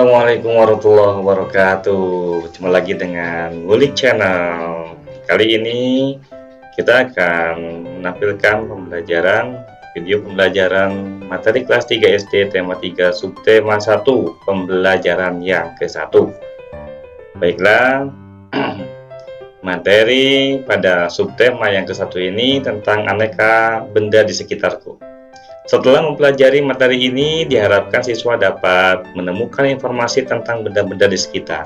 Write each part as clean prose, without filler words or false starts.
Assalamualaikum warahmatullahi wabarakatuh. Jumpa lagi dengan Ngulik Channel. Kali ini kita akan menampilkan video pembelajaran materi kelas 3 SD tema 3 subtema 1 pembelajaran yang ke-1. Baiklah, materi pada subtema yang ke-1 ini tentang aneka benda di sekitarku. Setelah mempelajari materi ini, diharapkan siswa dapat menemukan informasi tentang benda-benda di sekitar,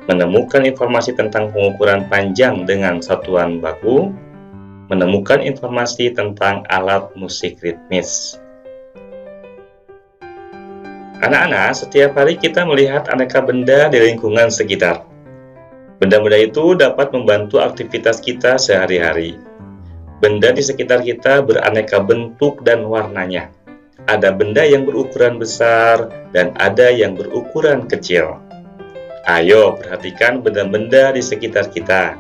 menemukan informasi tentang pengukuran panjang dengan satuan baku, menemukan informasi tentang alat musik ritmis. Anak-anak, setiap hari kita melihat aneka benda di lingkungan sekitar. Benda-benda itu dapat membantu aktivitas kita sehari-hari. Benda di sekitar kita beraneka bentuk dan warnanya. Ada benda yang berukuran besar dan ada yang berukuran kecil. Ayo perhatikan benda-benda di sekitar kita.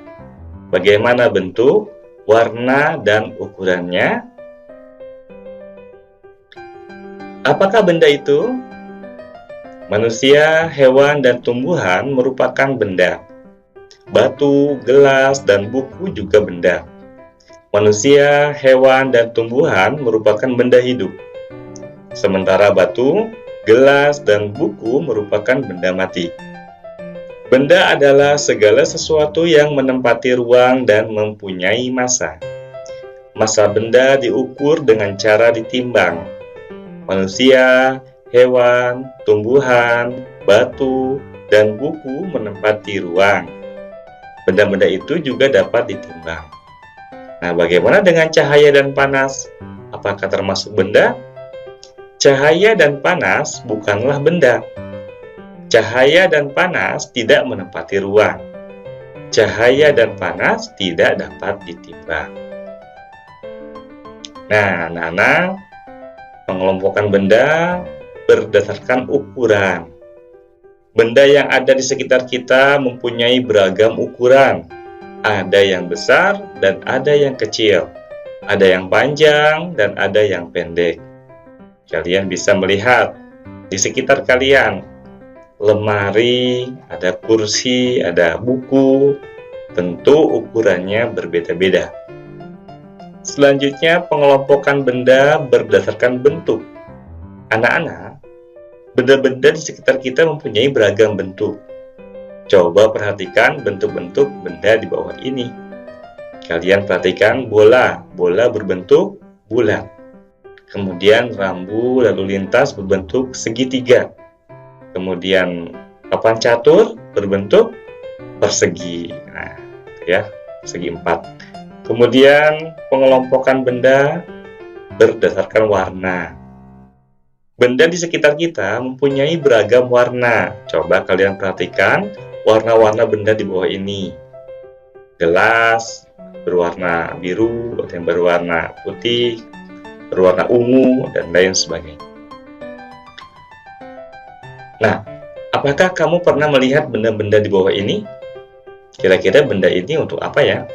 Bagaimana bentuk, warna, dan ukurannya? Apakah benda itu? Manusia, hewan, dan tumbuhan merupakan benda. Batu, gelas, dan buku juga benda. Manusia, hewan, dan tumbuhan merupakan benda hidup. Sementara batu, gelas, dan buku merupakan benda mati. Benda adalah segala sesuatu yang menempati ruang dan mempunyai massa. Massa benda diukur dengan cara ditimbang. Manusia, hewan, tumbuhan, batu, dan buku menempati ruang. Benda-benda itu juga dapat ditimbang. Nah, bagaimana dengan cahaya dan panas? Apakah termasuk benda? Cahaya dan panas bukanlah benda. Cahaya dan panas tidak menempati ruang. Cahaya dan panas tidak dapat ditimbang. Nah, anak-anak, pengelompokan benda berdasarkan ukuran. Benda yang ada di sekitar kita mempunyai beragam ukuran. Ada yang besar dan ada yang kecil. Ada yang panjang dan ada yang pendek. Kalian bisa melihat di sekitar kalian. Lemari, ada kursi, ada buku. Tentu ukurannya berbeda-beda. Selanjutnya pengelompokan benda berdasarkan bentuk. Anak-anak, benda-benda di sekitar kita mempunyai beragam bentuk. Coba perhatikan bentuk-bentuk benda di bawah ini. Kalian perhatikan bola berbentuk bulat. Kemudian rambu lalu lintas berbentuk segitiga. Kemudian papan catur berbentuk persegi. Nah, ya, segi 4. Kemudian pengelompokan benda berdasarkan warna. Benda di sekitar kita mempunyai beragam warna. Coba kalian perhatikan warna-warna benda di bawah ini. Gelas berwarna biru, ada yang berwarna putih, berwarna ungu, dan lain sebagainya. Nah, apakah kamu pernah melihat benda-benda di bawah ini? Kira-kira benda ini untuk apa ya?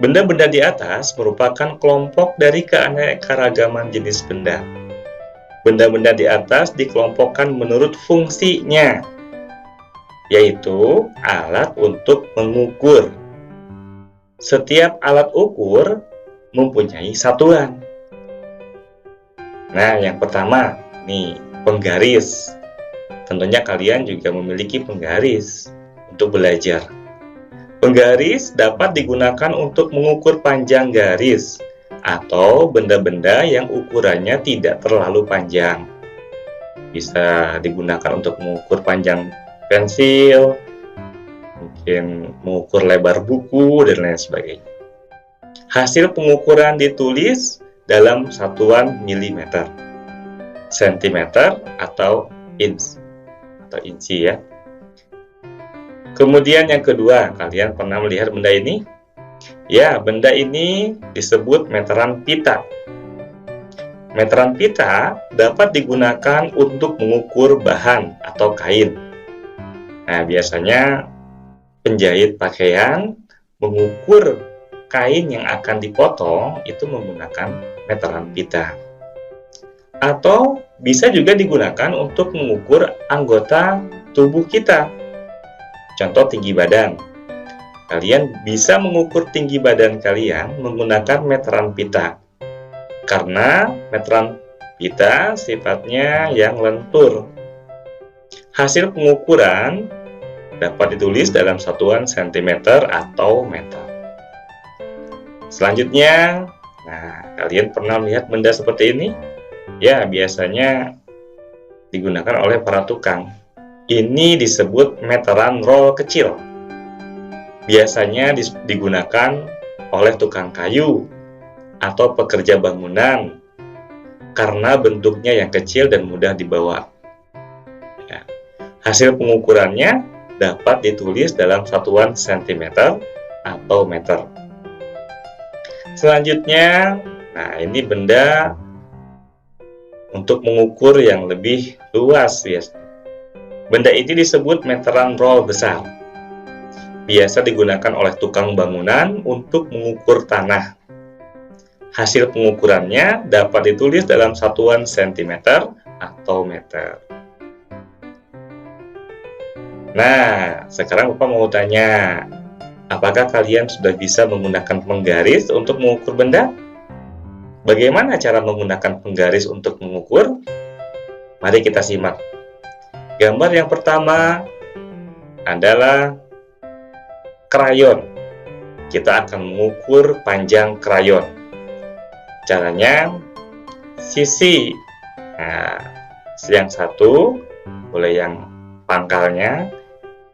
Benda-benda di atas merupakan kelompok dari keanekaragaman jenis benda. Benda-benda di atas dikelompokkan menurut fungsinya, yaitu alat untuk mengukur. Setiap alat ukur mempunyai satuan. Nah, yang pertama, nih, penggaris. Tentunya kalian juga memiliki penggaris untuk belajar. Penggaris dapat digunakan untuk mengukur panjang garis atau benda-benda yang ukurannya tidak terlalu panjang. Bisa digunakan untuk mengukur panjang pensil, mungkin mengukur lebar buku, dan lain sebagainya. Hasil pengukuran ditulis dalam satuan milimeter, sentimeter, atau inci ya. Kemudian yang kedua, kalian pernah melihat benda ini? Ya, benda ini disebut meteran pita. Meteran pita dapat digunakan untuk mengukur bahan atau kain. Nah, biasanya penjahit pakaian mengukur kain yang akan dipotong itu menggunakan meteran pita. Atau bisa juga digunakan untuk mengukur anggota tubuh kita. Contoh tinggi badan. Kalian bisa mengukur tinggi badan kalian menggunakan meteran pita. Karena meteran pita sifatnya yang lentur. Hasil pengukuran dapat ditulis dalam satuan cm atau meter. Selanjutnya, kalian pernah melihat benda seperti ini? Ya, biasanya digunakan oleh para tukang. Ini disebut meteran roll kecil. Biasanya digunakan oleh tukang kayu atau pekerja bangunan karena bentuknya yang kecil dan mudah dibawa. Ya. Hasil pengukurannya dapat ditulis dalam satuan cm atau meter. Selanjutnya, ini benda untuk mengukur yang lebih luas. Benda ini disebut meteran roll besar. Biasa digunakan oleh tukang bangunan untuk mengukur tanah. Hasil pengukurannya dapat ditulis dalam satuan cm atau meter. Nah, sekarang Bapak mau tanya, apakah kalian sudah bisa menggunakan penggaris untuk mengukur benda? Bagaimana cara menggunakan penggaris untuk mengukur? Mari kita simak. Gambar yang pertama adalah krayon. Kita akan mengukur panjang krayon. Caranya, sisi yang satu, boleh yang pangkalnya,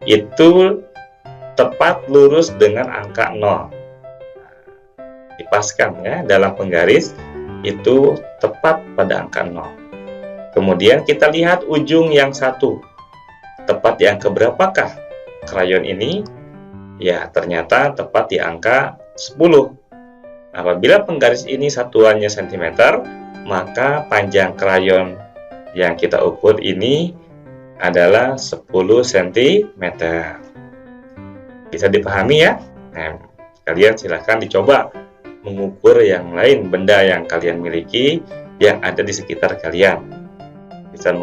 itu tepat lurus dengan angka 0. Dipaskan ya, dalam penggaris itu tepat pada angka 0. Kemudian kita lihat ujung yang satu. Tepat di angka berapakah krayon ini? Ya, ternyata tepat di angka 10. Apabila penggaris ini satuannya cm, maka panjang krayon yang kita ukur ini adalah 10 cm. Bisa dipahami ya? Nah, kalian silahkan dicoba mengukur yang lain, benda yang kalian miliki yang ada di sekitar kalian. Bisa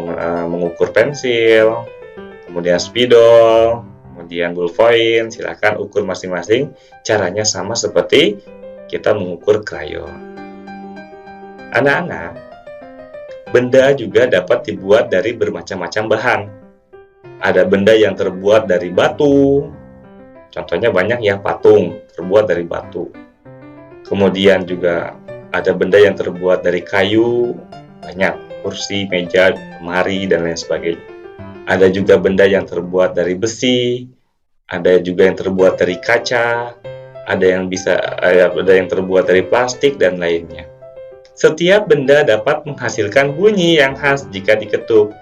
mengukur pensil, kemudian spidol, kemudian ballpoint. Silahkan ukur masing-masing. Caranya sama seperti kita mengukur krayon. Anak-anak, benda juga dapat dibuat dari bermacam-macam bahan. Ada benda yang terbuat dari batu. Contohnya banyak ya, patung terbuat dari batu. Kemudian juga ada benda yang terbuat dari kayu, banyak, kursi, meja, lemari, dan lain sebagainya. Ada juga benda yang terbuat dari besi, ada juga yang terbuat dari kaca, ada yang terbuat dari plastik, dan lainnya. Setiap benda dapat menghasilkan bunyi yang khas jika diketuk.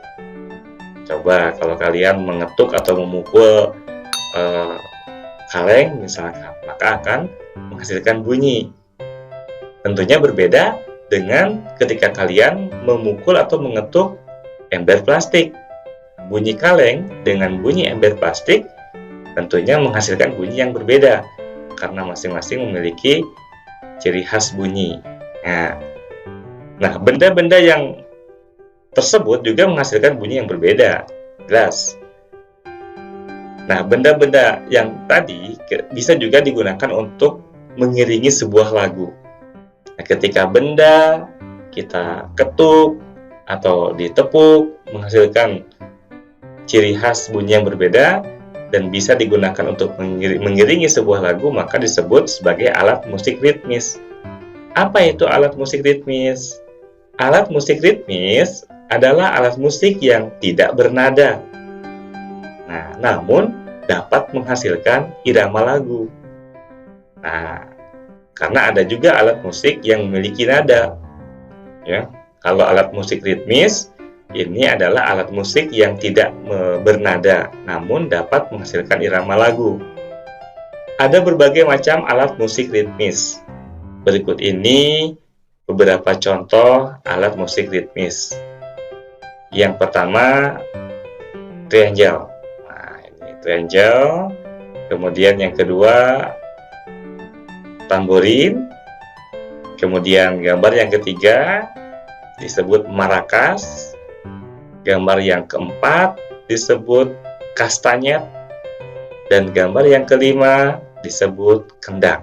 Coba kalau kalian mengetuk atau memukul kaleng misalkan, maka akan menghasilkan bunyi. Tentunya berbeda dengan ketika kalian memukul atau mengetuk ember plastik. Bunyi kaleng dengan bunyi ember plastik tentunya menghasilkan bunyi yang berbeda karena masing-masing memiliki ciri khas bunyi. Nah, benda-benda yang tersebut juga menghasilkan bunyi yang berbeda, jelas. Nah, benda-benda yang tadi bisa juga digunakan untuk mengiringi sebuah lagu. Nah, ketika benda kita ketuk atau ditepuk menghasilkan ciri khas bunyi yang berbeda dan bisa digunakan untuk mengiringi sebuah lagu, maka disebut sebagai alat musik ritmis. Apa itu alat musik ritmis? Alat musik ritmis adalah alat musik yang tidak bernada. Nah, namun dapat menghasilkan irama lagu. Nah, karena ada juga alat musik yang memiliki nada. Ya, kalau alat musik ritmis ini adalah alat musik yang tidak bernada, namun dapat menghasilkan irama lagu. Ada berbagai macam alat musik ritmis. Berikut ini beberapa contoh alat musik ritmis. Yang pertama, triangle. Nah, ini triangle. Kemudian yang kedua, tamborin. Kemudian gambar yang ketiga, disebut marakas. Gambar yang keempat disebut kastanyet. Dan gambar yang kelima disebut kendang.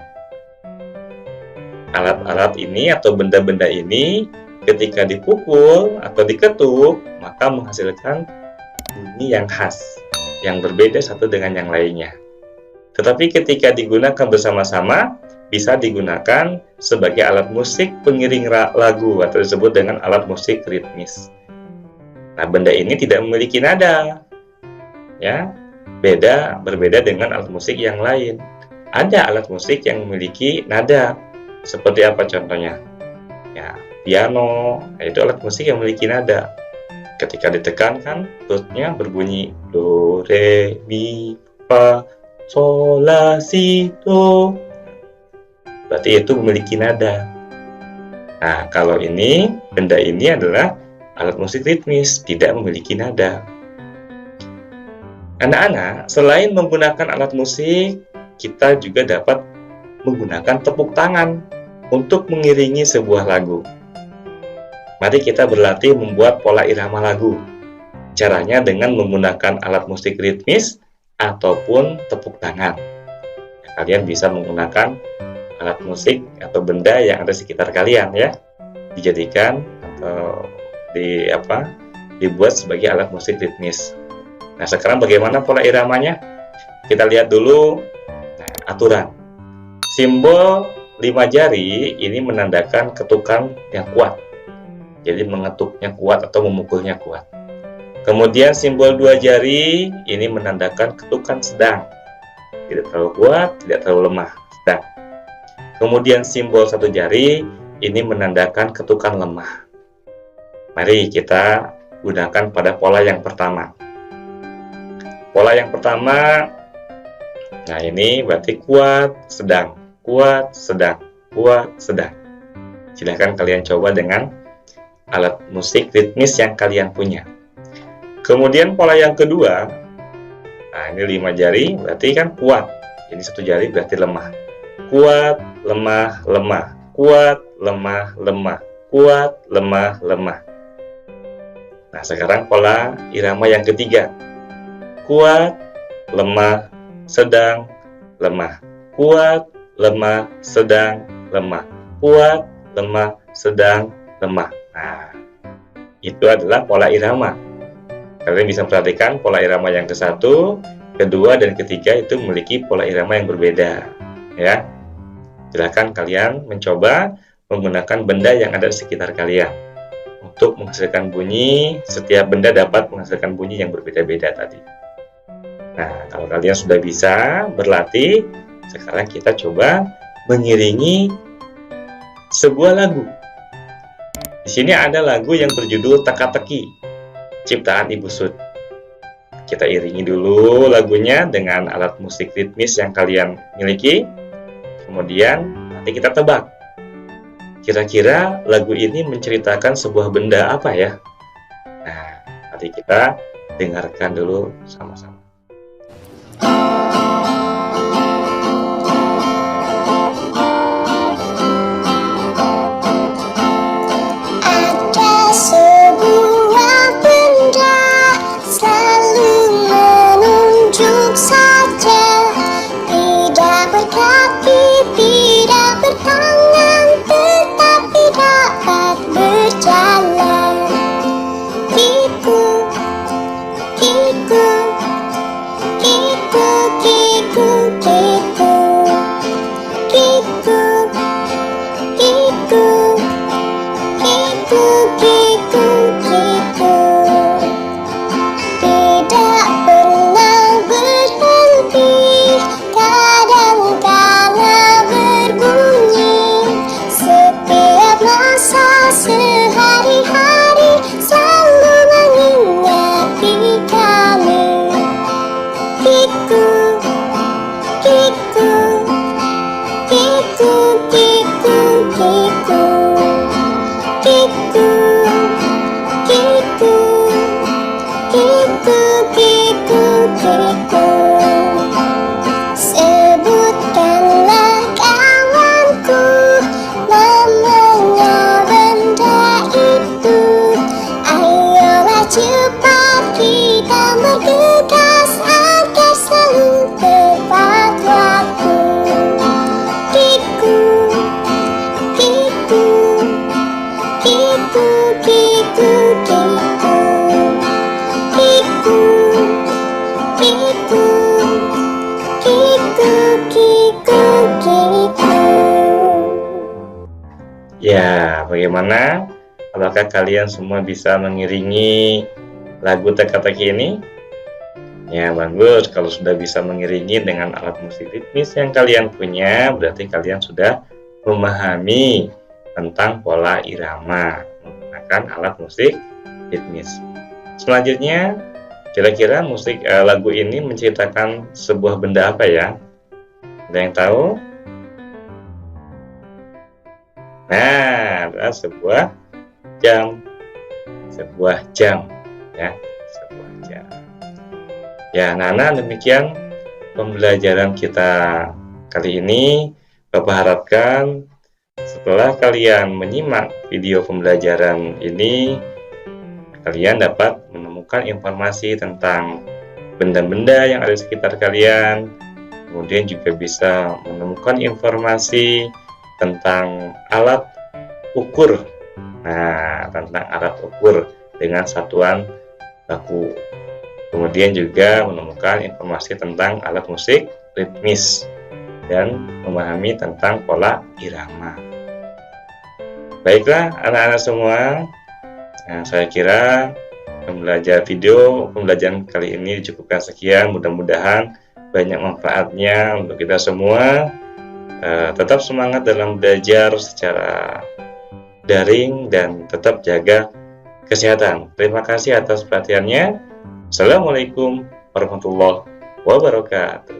Alat-alat ini atau benda-benda ini ketika dipukul atau diketuk, maka menghasilkan bunyi yang khas, yang berbeda satu dengan yang lainnya. Tetapi ketika digunakan bersama-sama, bisa digunakan sebagai alat musik pengiring lagu atau disebut dengan alat musik ritmis. Nah, benda ini tidak memiliki nada, ya, berbeda dengan alat musik yang lain. Ada alat musik yang memiliki nada. Seperti apa contohnya? Ya, piano, itu alat musik yang memiliki nada. Ketika ditekankan, notnya berbunyi do, re, mi, fa, sol, la, si, do. Berarti itu memiliki nada. Nah, kalau benda ini adalah alat musik ritmis, tidak memiliki nada. Anak-anak, selain menggunakan alat musik, kita juga dapat menggunakan tepuk tangan untuk mengiringi sebuah lagu. Mari kita berlatih membuat pola irama lagu. Caranya dengan menggunakan alat musik ritmis ataupun tepuk tangan. Kalian bisa menggunakan alat musik atau benda yang ada di sekitar kalian, ya. Dijadikan atau dibuat sebagai alat musik ritmis. Nah, sekarang bagaimana pola iramanya? Kita lihat dulu aturan. Simbol 5 jari ini menandakan ketukan yang kuat. Jadi mengetuknya kuat atau memukulnya kuat. Kemudian simbol 2 jari ini menandakan ketukan sedang. Tidak terlalu kuat, tidak terlalu lemah, sedang. Kemudian simbol 1 jari ini menandakan ketukan lemah. Mari kita gunakan pada pola yang pertama. Pola yang pertama, nah ini berarti kuat, sedang, kuat, sedang, kuat, sedang. Silahkan kalian coba dengan alat musik ritmis yang kalian punya. Kemudian pola yang kedua, nah ini 5 jari berarti kan kuat. Ini 1 jari berarti lemah. Kuat, lemah, lemah. Kuat, lemah, lemah. Kuat, lemah, lemah. Nah, sekarang pola irama yang ketiga. Kuat, lemah, sedang, lemah. Kuat, lemah, sedang, lemah. Kuat, lemah, sedang, lemah. Nah, itu adalah pola irama. Kalian bisa perhatikan pola irama yang ke-1, kedua, dan ketiga itu memiliki pola irama yang berbeda. Ya, silakan kalian mencoba menggunakan benda yang ada di sekitar kalian untuk menghasilkan bunyi. Setiap benda dapat menghasilkan bunyi yang berbeda-beda tadi. Nah, kalau kalian sudah bisa berlatih, sekarang kita coba mengiringi sebuah lagu. Di sini ada lagu yang berjudul Teka-teki, ciptaan Ibu Sud. Kita iringi dulu lagunya dengan alat musik ritmis yang kalian miliki. Kemudian nanti kita tebak. Kira-kira lagu ini menceritakan sebuah benda apa ya? Nah, nanti kita dengarkan dulu sama-sama. Ya, bagaimana? Apakah kalian semua bisa mengiringi lagu teka-teki ini? Ya, bagus. Kalau sudah bisa mengiringi dengan alat musik ritmis yang kalian punya, berarti kalian sudah memahami tentang pola irama menggunakan alat musik ritmis. Selanjutnya, kira-kira lagu ini menceritakan sebuah benda apa ya? Ada yang tahu? Nah, adalah sebuah jam. Sebuah jam, ya, sebuah jam. Ya, anak-anak, demikian pembelajaran kita kali ini. Bapak harapkan setelah kalian menyimak video pembelajaran ini, kalian dapat menemukan informasi tentang benda-benda yang ada di sekitar kalian. Kemudian juga bisa menemukan informasi tentang alat ukur. Nah, tentang alat ukur dengan satuan baku. Kemudian juga menemukan informasi tentang alat musik ritmis dan memahami tentang pola irama. Baiklah anak-anak semua, saya kira pembelajaran kali ini cukupkan sekian. Mudah-mudahan banyak manfaatnya untuk kita semua. Tetap semangat dalam belajar secara daring dan tetap jaga kesehatan. Terima kasih atas perhatiannya. Assalamualaikum warahmatullahi wabarakatuh.